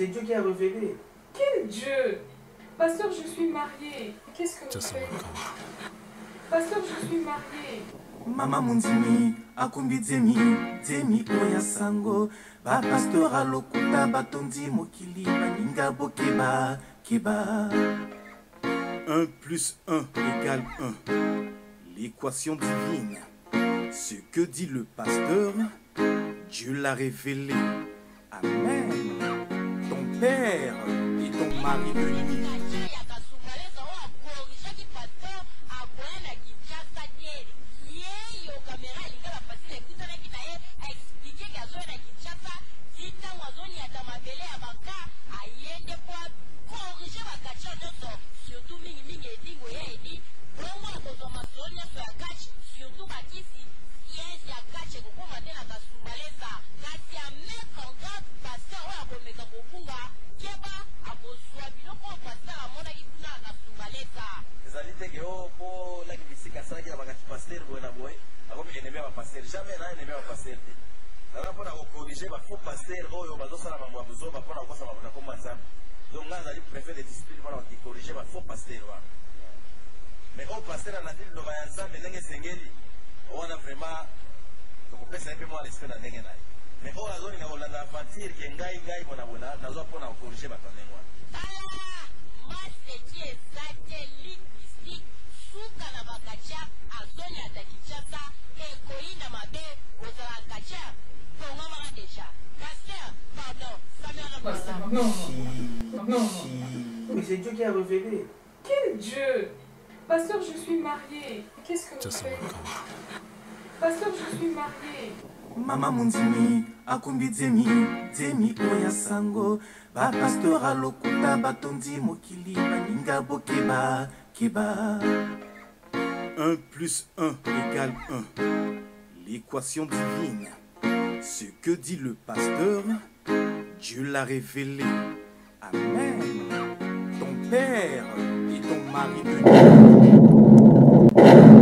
c'est Dieu qui a révélé. Quel Dieu? Pasteur, je suis mariée. Qu'est-ce que vous faites? Pasteur, je suis mariée. Mama Munzimi, akumbi Zemi oya sango. Ba pasteur alokuta batondi mokili baninga bokeba, keba. 1 plus 1 égale 1. L'équation divine. Ce que dit le pasteur, Dieu l'a révélé. Amen. Ton père et ton mari de nuit. Jamais n'a aimé un pasteur. Alors pour corriger, il faut pasteur. Oh, il va faire un mamouzo, il va faire un cosa, il va comme ça. Donc là, il préfère les disciplines pour corriger, il faut pasteur. Mais au pasteur, on a dit le vayanza, mais n'est-ce sengeli. On a vraiment, donc on peut savoir moi l'esprit d'un n'engena. Mais au la zone, il y a un aventure qui est ngai mon abonné, nous avons pour corriger ma tonne. Non. Mais c'est Dieu qui a révélé. Quel Dieu? Pasteur, je suis mariée. Qu'est-ce que vous faites? Pasteur, je suis mariée. Mama Munzimi, akumbi Zemi oya sango. Ba pasteur alokuta batondi mokili baninga bokeba, keba. 1 plus 1 égale 1. L'équation divine. Ce que dit le pasteur, Dieu l'a révélé. Amen. Ton père et ton mari de nuit.